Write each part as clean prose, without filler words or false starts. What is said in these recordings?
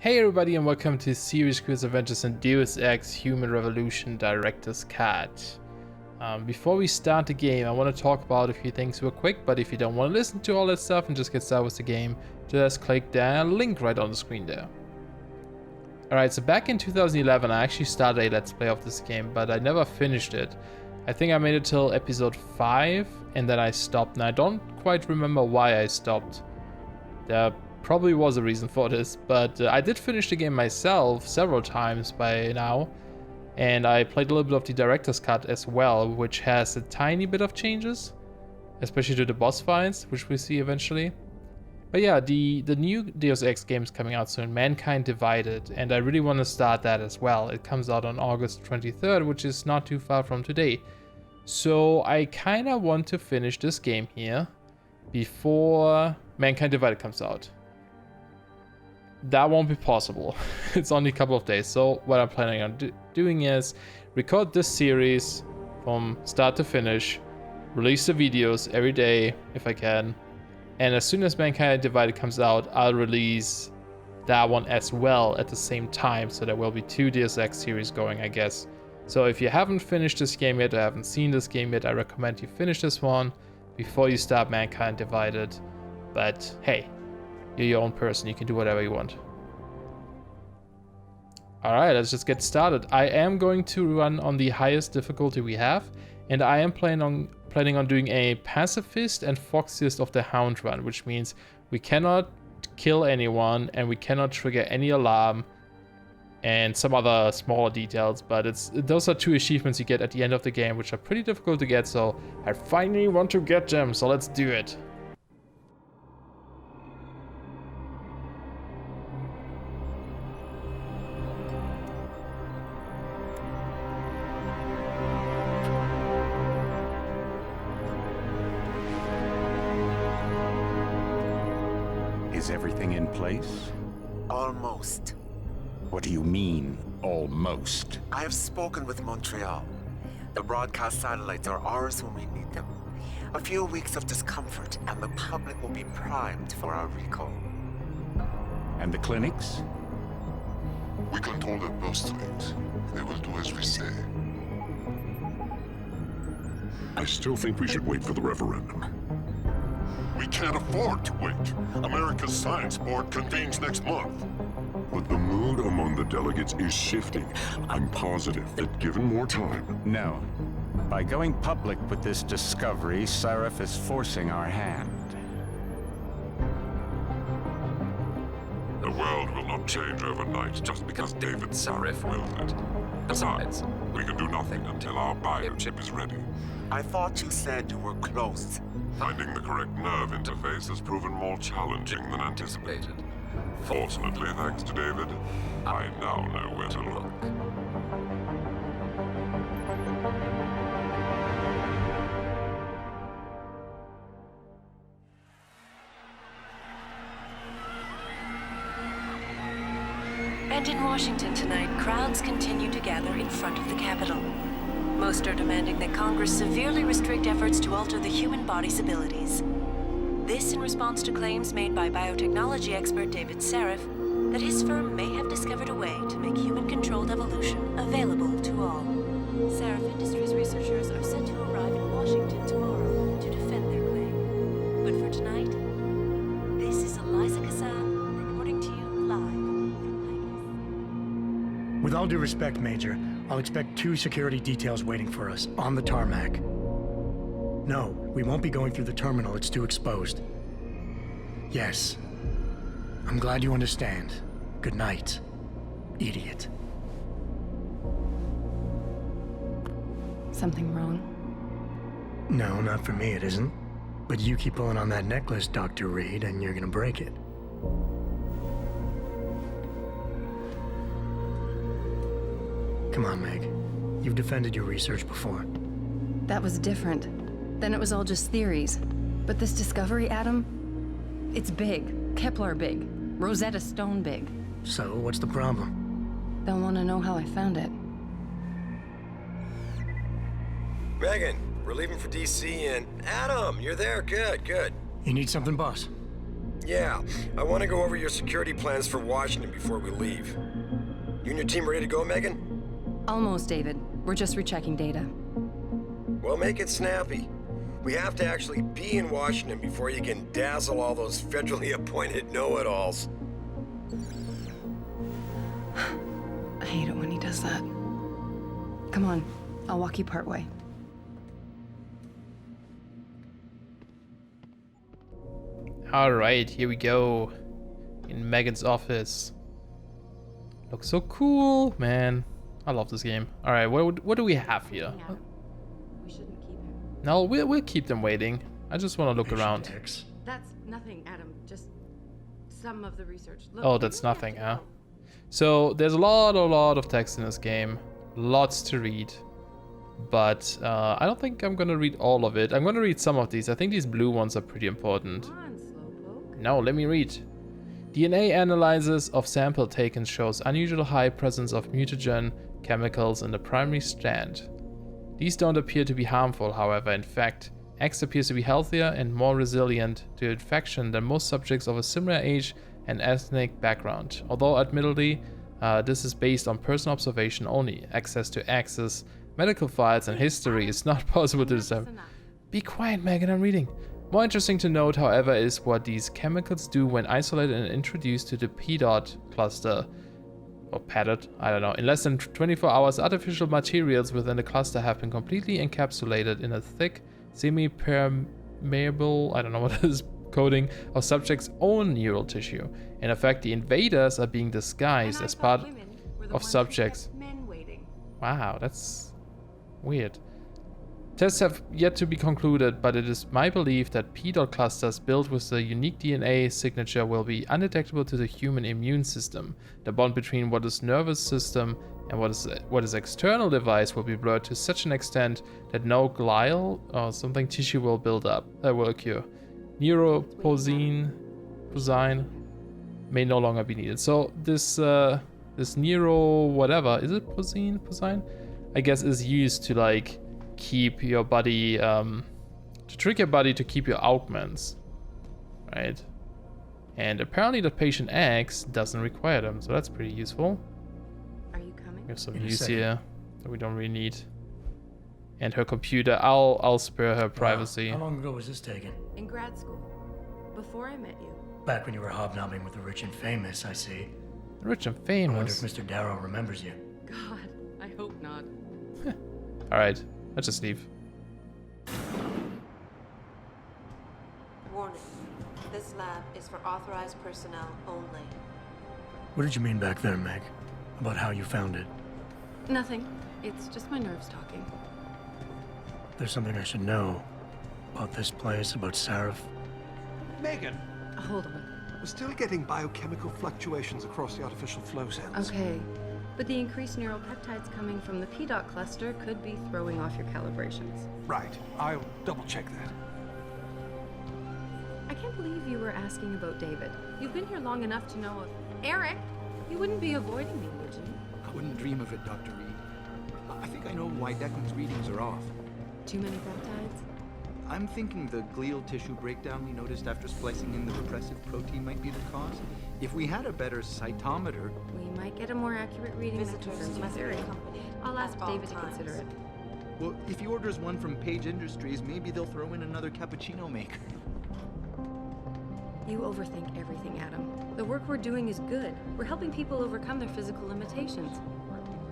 Hey everybody and welcome to Series Quiz Adventures in Deus Ex Human Revolution Director's Cut. Before we start the game, I want to talk about a few things real quick, but if you don't want to listen to all that stuff and just get started with the game, just click that link right on the screen there. Alright, so back in 2011 I actually started a Let's Play of this game, but I never finished it. I think I made it till episode 5 and then I stopped, and I don't quite remember why I stopped. There probably was a reason for this, but I did finish the game myself several times by now, and I played a little bit of the director's cut as well, which has a tiny bit of changes, especially to the boss fights, which we'll see eventually. But yeah, the new Deus Ex game is coming out soon, Mankind Divided, and I really want to start that as well. It comes out on August 23rd, which is not too far from today. So I kind of want to finish this game here before Mankind Divided comes out. That won't be possible. It's only a couple of days. So what I'm planning on doing is record this series from start to finish, release the videos every day if I can, and as soon as Mankind Divided comes out, I'll release that one as well at the same time, so there will be two Deus Ex series going, I guess. So if you haven't finished this game yet or haven't seen this game yet, I recommend you finish this one before you start Mankind Divided. But hey, you're your own person, you can do whatever you want. Alright, let's just get started. I am going to run on the highest difficulty we have, and I am planning on doing a Pacifist and Foxiest of the Hound run, which means we cannot kill anyone and we cannot trigger any alarm and some other smaller details, but those are two achievements you get at the end of the game, which are pretty difficult to get, so I finally want to get them, so let's do it. Is everything in place? Almost. What do you mean, almost? I have spoken with Montreal. The broadcast satellites are ours when we need them. A few weeks of discomfort, and the public will be primed for our recall. And the clinics? We control their birth rate. They will do as we say. I still think we should wait for the referendum. We can't afford to wait. America's Science Board convenes next month. But the mood among the delegates is shifting. I'm positive that given more time... No. By going public with this discovery, Sarif is forcing our hand. The world will not change overnight just because David Sarif willed it. Besides, we can do nothing until our biochip is ready. I thought you said you were close. Finding the correct nerve interface has proven more challenging than anticipated. Fortunately, thanks to David, I now know where to look. And in Washington tonight, crowds continue to gather in front of the Capitol. Most are demanding that Congress severely restrict efforts to alter the human body's abilities. This in response to claims made by biotechnology expert David Sarif that his firm may have discovered a way to make human-controlled evolution available to all. Sarif Industries researchers are set to arrive in Washington tomorrow to defend their claim. But for tonight, this is Eliza Kassan reporting to you live from Vegas. With all due respect, Major, I'll expect 2 security details waiting for us on the tarmac. No, we won't be going through the terminal, it's too exposed. Yes. I'm glad you understand. Good night, idiot. Something wrong? No, not for me it isn't. But you keep pulling on that necklace, Dr. Reed, and you're gonna break it. Come on, Meg. You've defended your research before. That was different. Then it was all just theories. But this discovery, Adam, it's big. Kepler big. Rosetta Stone big. So, what's the problem? They'll want to know how I found it. Megan, we're leaving for DC and... Adam, you're there, good. You need something, boss? Yeah, I want to go over your security plans for Washington before we leave. You and your team ready to go, Megan? Almost, David. We're just rechecking data. Well, make it snappy. We have to actually be in Washington before you can dazzle all those federally appointed know-it-alls. I hate it when he does that. Come on, I'll walk you partway. Alright, here we go. In Megan's office. Looks so cool, man. I love this game. Alright, what do we have here? We shouldn't keep him. No, we'll keep them waiting. I just want to look around. That's nothing, Adam. Just some of the research. Look, Oh, that's nothing, huh? So there's a lot of text in this game. Lots to read. But I don't think I'm gonna read all of it. I'm gonna read some of these. I think these blue ones are pretty important. Come on, Slowpoke. No, let me read. DNA analysis of sample taken shows unusual high presence of mutagen chemicals in the primary strand. These don't appear to be harmful, however. In fact, X appears to be healthier and more resilient to infection than most subjects of a similar age and ethnic background. Although, admittedly, this is based on personal observation only. Access to X's medical files and history is not possible to determine. Be quiet, Megan, I'm reading. More interesting to note, however, is what these chemicals do when isolated and introduced to the PDOT cluster. Or padded, I don't know. In less than 24 hours, artificial materials within the cluster have been completely encapsulated in a thick, semi-permeable, I don't know what it is, coating of subjects' own neural tissue. In effect, the invaders are being disguised as part of subjects. Wow, that's weird. Tests have yet to be concluded, but it is my belief that PDOT clusters built with the unique DNA signature will be undetectable to the human immune system. The bond between what is nervous system and what is external device will be blurred to such an extent that no glial or something tissue will build up. That will occur. Neuroposine may no longer be needed. So this neuro whatever, is it posine? I guess is used to like keep your body to trick your body to keep your augments, right? And apparently the patient X doesn't require them, so that's pretty useful. Are you coming? We have some news here that we don't really need. And her computer, I'll spare her privacy. How long ago was this taken? In grad school. Before I met you. Back when you were hobnobbing with the rich and famous, I see. Rich and I wonder famous. if Mr. Darrow remembers you. God, I hope not. Alright, let's just leave. Warning. This lab is for authorized personnel only. What did you mean back there, Meg? About how you found it? Nothing. It's just my nerves talking. There's something I should know. About this place, about Sarif. Megan! Hold on. We're still getting biochemical fluctuations across the artificial flow cells. Okay. But the increased neural peptides coming from the PDOT cluster could be throwing off your calibrations. Right. I'll double check that. I can't believe you were asking about David. You've been here long enough to know of... Eric! You wouldn't be avoiding me, would you? I wouldn't dream of it, Dr. Reed. I think I know why Declan's readings are off. Too many peptides? I'm thinking the glial tissue breakdown we noticed after splicing in the repressive protein might be the cause. If we had a better cytometer... We might get a more accurate reading that Visitors confirms your must be theory. accompanied I'll ask at all David to times. consider it. Well, if he orders one from Page Industries, maybe they'll throw in another cappuccino maker. You overthink everything, Adam. The work we're doing is good. We're helping people overcome their physical limitations.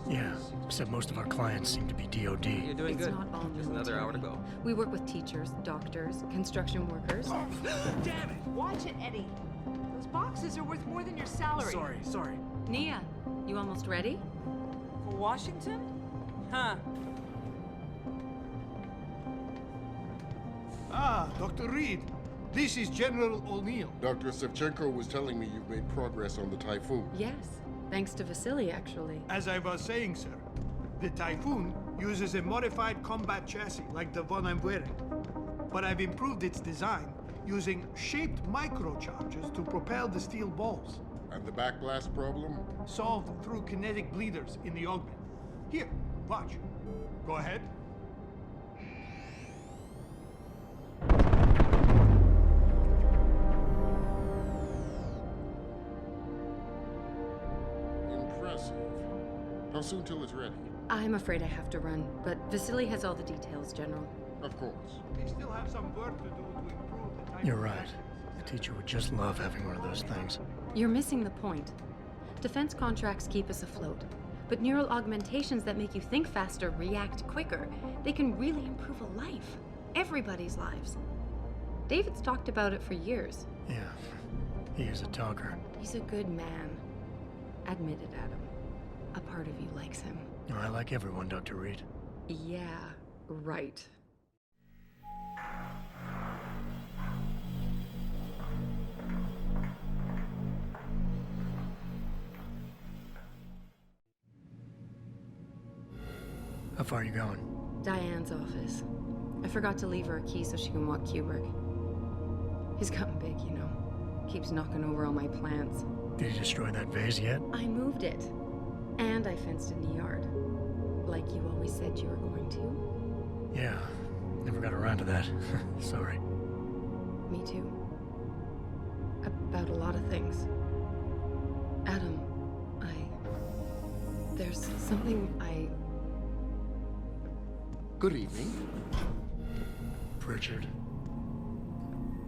Yeah, except most of our clients seem to be DOD. You're doing It's good. not all Just another hour to go. We work with teachers, doctors, construction workers. Damn it! Watch it, Eddie. Those boxes are worth more than your salary. Sorry. Nia, you almost ready? For Washington? Huh. Ah, Dr. Reed. This is General O'Neill. Dr. Sevchenko was telling me you've made progress on the Typhoon. Yes, thanks to Vasily, actually. As I was saying, sir, the Typhoon uses a modified combat chassis like the one I'm wearing. But I've improved its design using shaped microcharges to propel the steel balls. And the backblast problem? Solved through kinetic bleeders in the augment. Here, watch. Go ahead. Impressive. How soon till it's ready? I'm afraid I have to run, but Vasily has all the details, General. Of course. They still have some work to do to improve the type. You're right. The teacher would just love having one of those things. You're missing the point. Defense contracts keep us afloat, but neural augmentations that make you think faster, react quicker, they can really improve a life. Everybody's lives. David's talked about it for years. Yeah, he is a talker. He's a good man. Admit it, Adam. A part of you likes him. I like everyone, Dr. Reed. Yeah, right. How far are you going? Diane's office. I forgot to leave her a key so she can walk Kubrick. He's gotten big, you know. Keeps knocking over all my plants. Did you destroy that vase yet? I moved it. And I fenced in the yard. Like you always said you were going to. Yeah, never got around to that. Sorry. Me too. About a lot of things. Adam, there's something Good evening. Pritchard.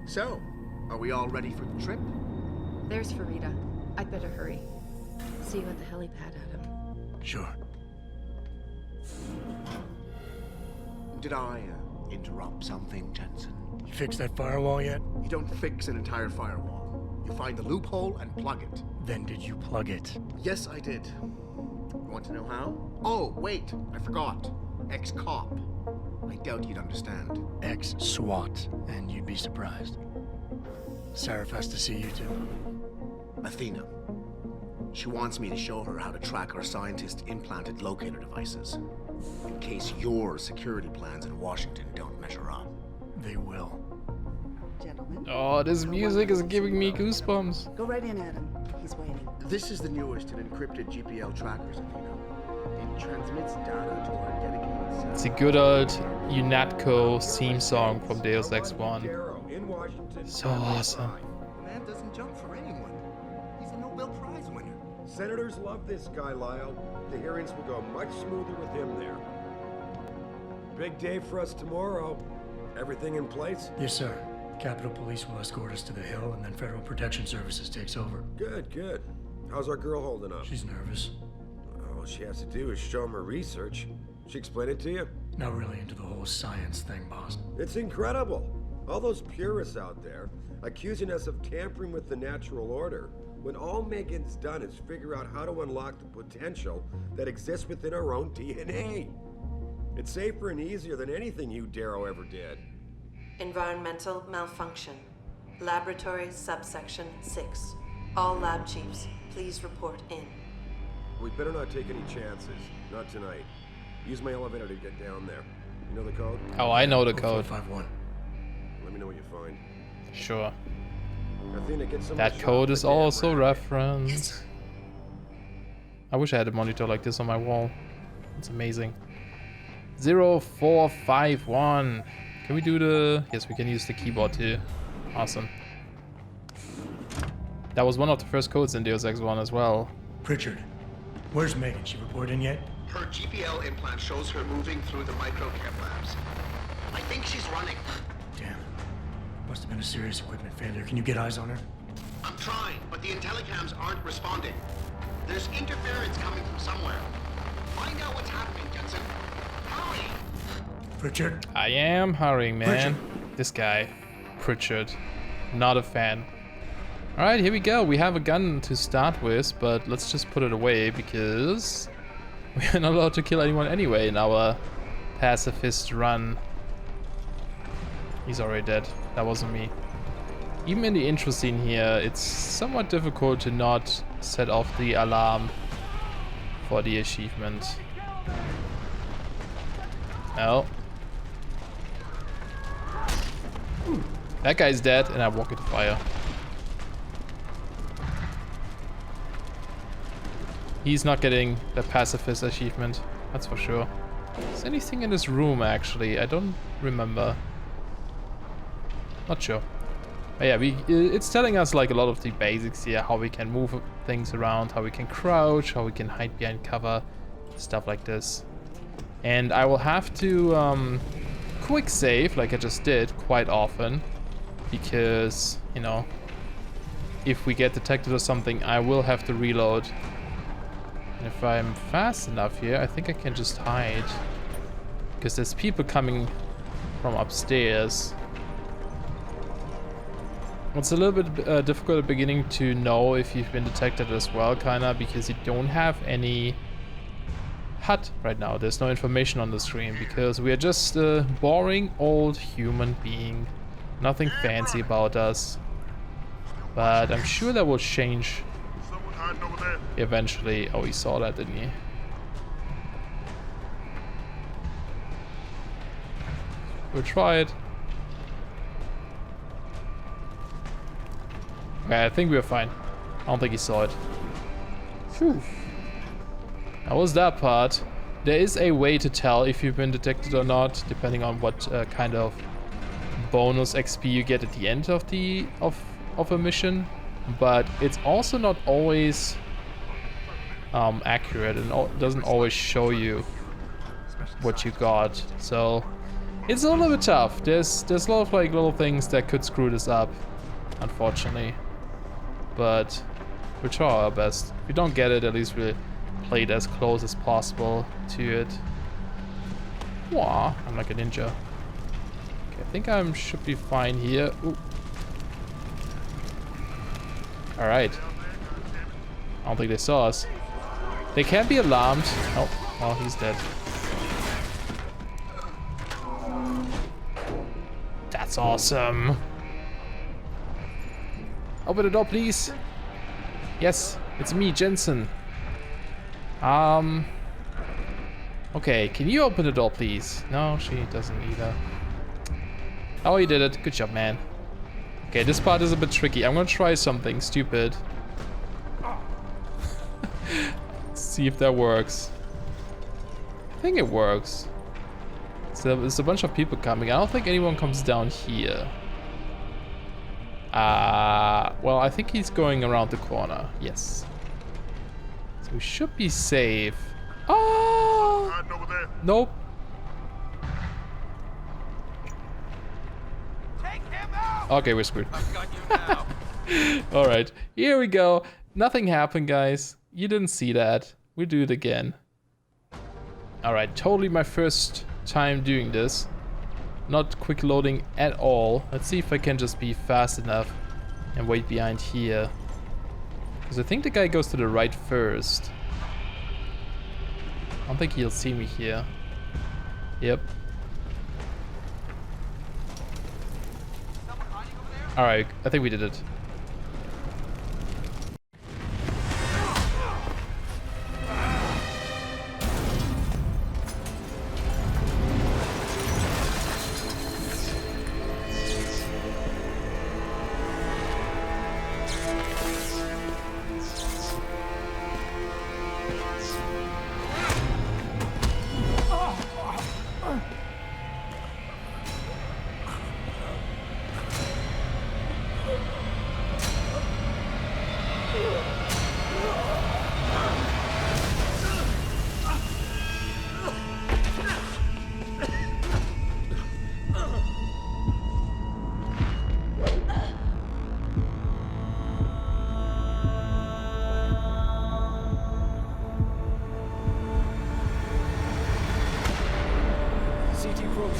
So, are we all ready for the trip? There's Farida. I'd better hurry. See you at the helipad, Adam. Sure. Did I interrupt something, Jensen? You fixed that firewall yet? You don't fix an entire firewall. You find the loophole and plug it. Then did you plug it? Yes, I did. You want to know how? Oh, wait, I forgot. Ex-cop. I doubt you'd understand. Ex-SWAT, and you'd be surprised. Sarif has to see you too. Athena. She wants me to show her how to track our scientist-implanted locator devices. In case your security plans in Washington don't measure up. They will. Gentlemen. Oh, this music is giving me goosebumps. Go right in, Adam. He's waiting. This is the newest in encrypted GPL trackers, Athena. It transmits data to our dedicated... It's a good old UNATCO theme song from Deus Ex 1. So awesome. Man doesn't jump for anyone. He's a Nobel Prize winner. Senators love this guy, Lyle. The hearings will go much smoother with him there. Big day for us tomorrow. Everything in place? Yes, sir. Capitol Police will escort us to the Hill, and then Federal Protection Services takes over. Good, good. How's our girl holding up? She's nervous. All she has to do is show him her research. She explain it to you? Not really into the whole science thing, boss. It's incredible. All those purists out there accusing us of tampering with the natural order, when all Megan's done is figure out how to unlock the potential that exists within our own DNA. It's safer and easier than anything you, Darrow, ever did. Environmental malfunction. Laboratory subsection 6. All lab chiefs, please report in. We better not take any chances. Not tonight. Use my elevator to get down there. You know the code? Oh, I know the code. 451. Let me know what you find. Sure. Athena, get some That code is also referenced. I wish I had a monitor like this on my wall. It's amazing. 0451. Can we do the... Yes, we can use the keyboard too. Awesome. That was one of the first codes in Deus Ex 1 as well. Pritchard, where's Megan? She report in yet? Her GPL implant shows her moving through the microchem labs. I think she's running. Damn. Must have been a serious equipment failure. Can you get eyes on her? I'm trying, but the intellicams aren't responding. There's interference coming from somewhere. Find out what's happening, Jensen. Hurry! Pritchard? I am hurrying, man. Pritchard. This guy. Pritchard. Not a fan. Alright, here we go. We have a gun to start with, but let's just put it away because we're not allowed to kill anyone anyway in our pacifist run. He's already dead. That wasn't me. Even in the intro scene here, it's somewhat difficult to not set off the alarm for the achievement. No. That guy's dead, and I walk into fire. He's not getting the pacifist achievement, that's for sure. Is anything in this room, actually? I don't remember. Not sure. But yeah, it's telling us like a lot of the basics here, how we can move things around, how we can crouch, how we can hide behind cover, stuff like this. And I will have to quick save, like I just did, quite often, because, you know, if we get detected or something, I will have to reload. And if I'm fast enough here, I think I can just hide, because there's people coming from upstairs. It's a little bit difficult at the beginning to know if you've been detected as well, kinda, because you don't have any HUD right now. There's no information on the screen because we are just a boring old human being. Nothing fancy about us. But I'm sure that will change eventually. Oh, he saw that, didn't he? We'll try it. Okay, I think we're fine. I don't think he saw it. Phew. That was that part. There is a way to tell if you've been detected or not, depending on what kind of bonus XP you get at the end of the of a mission. But it's also not always accurate, and doesn't always show you what you got. So it's a little bit tough. There's a lot of like little things that could screw this up, unfortunately. But we'll try our best. If we don't get it, at least we'll play it as close as possible to it. Wah, I'm like a ninja. Okay, I think I should be fine here. Ooh. Alright. I don't think they saw us. They can't be alarmed. Oh, well, he's dead. That's awesome. Open the door, please. Yes, it's me, Jensen. Okay, can you open the door, please? No, she doesn't either. Oh, you did it. Good job, man. Okay, this part is a bit tricky. I'm gonna try something stupid. See if that works. I think it works. So there's a bunch of people coming. I don't think anyone comes down here. Well, I think he's going around the corner. Yes. So we should be safe. Oh! Nope. Okay, we're screwed. Alright, here we go. Nothing happened, guys. You didn't see that. We'll do it again. Alright, totally my first time doing this. Not quick loading at all. Let's see if I can just be fast enough and wait behind here. Because I think the guy goes to the right first. I don't think he'll see me here. Yep. Alright, I think we did it.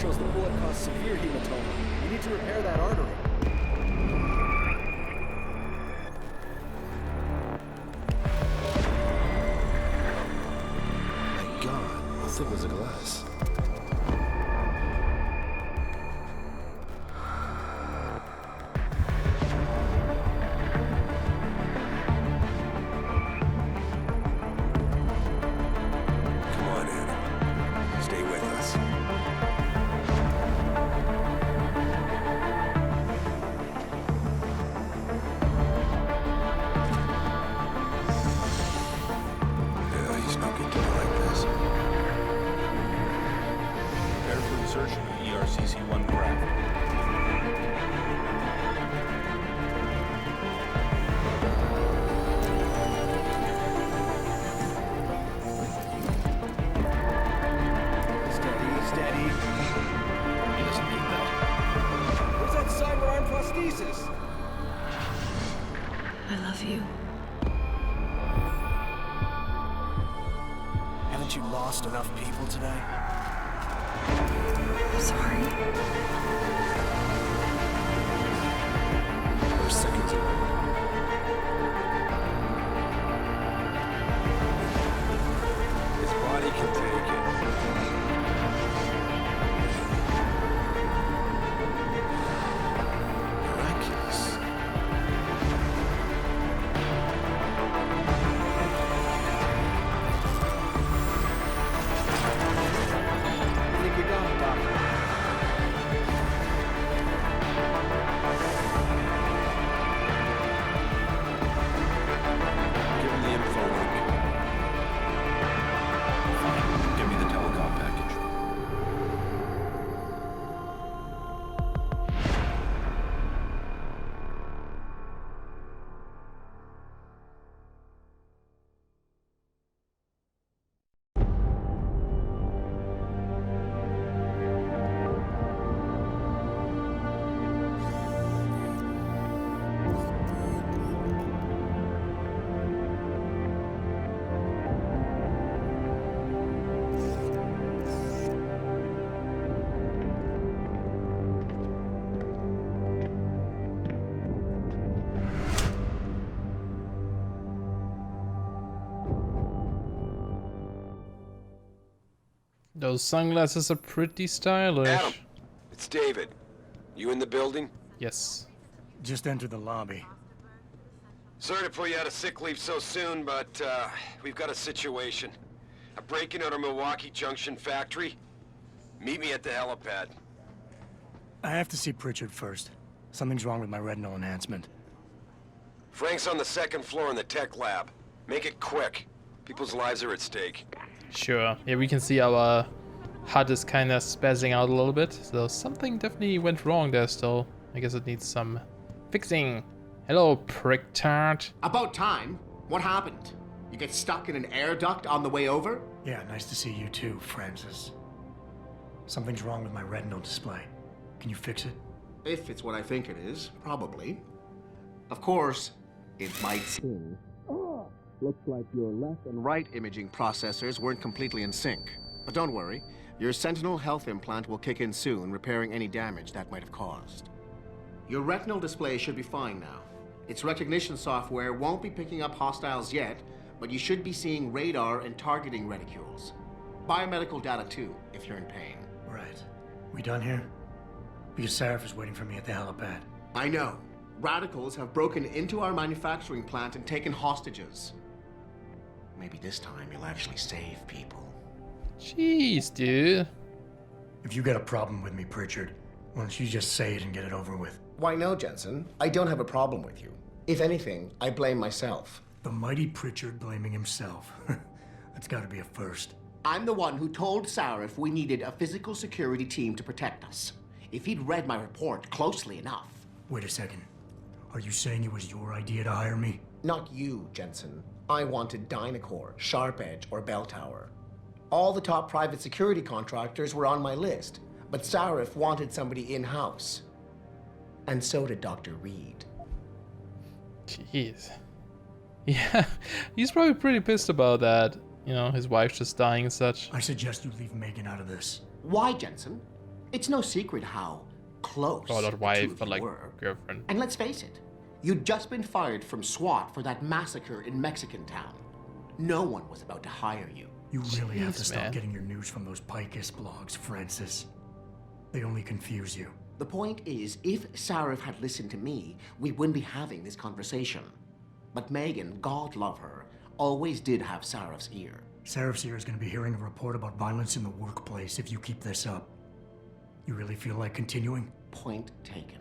Shows the bullet caused severe hematoma. You need to repair that artery. My God, how thick was the glass? Come on, Adam. Stay with us. Haven't you lost enough people today? Sorry. We're seconds away. His body can take it. Miraculous. I think we got him, Doctor. Give him the info link. Fine. Give me the telecom package. Those sunglasses are pretty stylish. Adam, it's David. You in the building? Yes. Just entered the lobby. Sorry to put you out of sick leave so soon, but we've got a situation. A break-in at our Milwaukee Junction factory. Meet me at the helipad. I have to see Pritchard first. Something's wrong with my retinal enhancement. Frank's on the second floor in the tech lab. Make it quick. People's lives are at stake. Sure. Yeah, we can see our HUD is kind of spazzing out a little bit. So something definitely went wrong there still. I guess it needs some fixing. Hello, prick tart. About time. What happened? You get stuck in an air duct on the way over? Yeah, nice to see you too, Francis. Something's wrong with my retinal display. Can you fix it? If it's what I think it is, probably. Of course, it might seem. Looks like your left and right imaging processors weren't completely in sync. But don't worry, your Sentinel health implant will kick in soon, repairing any damage that might have caused. Your retinal display should be fine now. Its recognition software won't be picking up hostiles yet, but you should be seeing radar and targeting reticules. Biomedical data too, if you're in pain. Right. We done here? Because Sarif is waiting for me at the helipad. I know. Radicals have broken into our manufacturing plant and taken hostages. Maybe this time you'll actually save people. Jeez, dude. If you got a problem with me, Pritchard, why don't you just say it and get it over with? Why no, Jensen? I don't have a problem with you. If anything, I blame myself. The mighty Pritchard blaming himself. That's gotta be a first. I'm the one who told Sarif we needed a physical security team to protect us. If he'd read my report closely enough. Wait a second. Are you saying it was your idea to hire me? Not you, Jensen. I wanted Dynacore, Sharp Edge, or Bell Tower. All the top private security contractors were on my list, but Sarif wanted somebody in-house. And so did Dr. Reed. Jeez. Yeah, he's probably pretty pissed about that. You know, his wife's just dying and such. I suggest you leave Megan out of this. Why, Jensen? It's no secret how close Oh, not wife, but like were. girlfriend. And let's face it, you'd just been fired from SWAT for that massacre in Mexican Town. No one was about to hire you. You really have to Jeez, stop man. getting your news from those Pacifist blogs, Francis. They only confuse you. The point is, if Sarif had listened to me, we wouldn't be having this conversation. But Megan, God love her, always did have Sarif's ear. Sarif's ear is going to be hearing a report about violence in the workplace if you keep this up. You really feel like continuing? Point taken.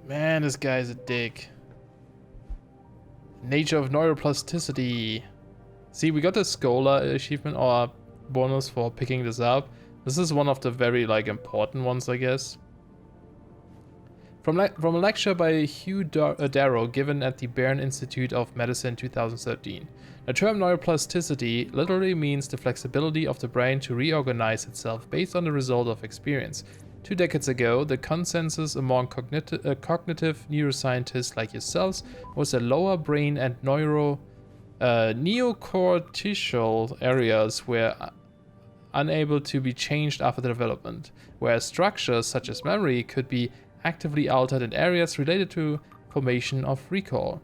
Man, this guy's a dick. Nature of neuroplasticity. See, we got the Scholar achievement or bonus for picking this up. This is one of the very important ones, I guess. From a lecture by Hugh Darrow given at the Barron Institute of Medicine 2013. The term neuroplasticity literally means the flexibility of the brain to reorganize itself based on the result of experience. 2 decades ago, the consensus among cognitive neuroscientists like yourselves was that lower brain and neocortical areas were unable to be changed after development, whereas structures such as memory could be actively altered in areas related to formation of recall.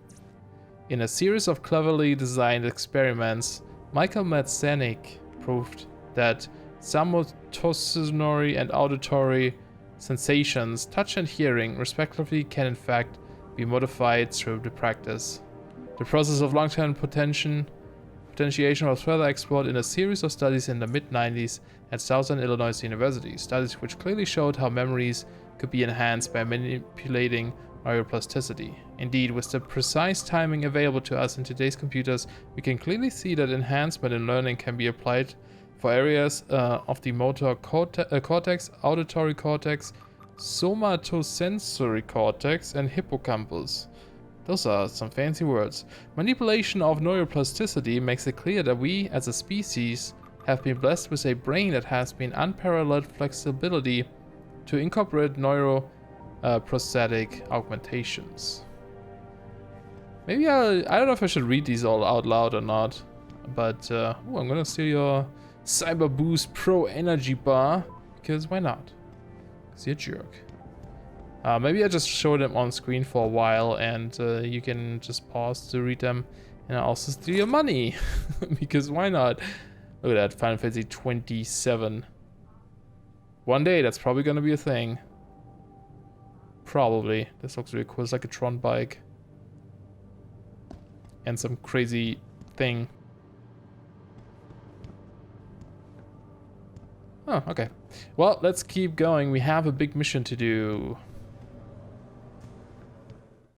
In a series of cleverly designed experiments, Michael Matzanik proved that some motosensory and auditory sensations, touch and hearing, respectively, can in fact be modified through the practice. The process of long-term potentiation was further explored in a series of studies in the mid-90s at Southern Illinois University, studies which clearly showed how memories could be enhanced by manipulating neuroplasticity. Indeed, with the precise timing available to us in today's computers, we can clearly see that enhancement in learning can be applied for areas of the motor cortex, auditory cortex, somatosensory cortex, and hippocampus. Those are some fancy words. Manipulation of neuroplasticity makes it clear that we, as a species, have been blessed with a brain that has been unparalleled flexibility to incorporate neuroprosthetic augmentations. Maybe I don't know if I should read these all out loud or not, but I'm gonna steal your Cyber Boost Pro Energy Bar, because why not? Because you're a jerk. Maybe I just show them on screen for a while and you can just pause to read them, and I'll also steal your money because why not? Look at that, Final Fantasy 27. One day that's probably gonna be a thing. Probably. This looks really cool. It's like a Tron bike. And some crazy thing. Oh, okay. Well, let's keep going. We have a big mission to do.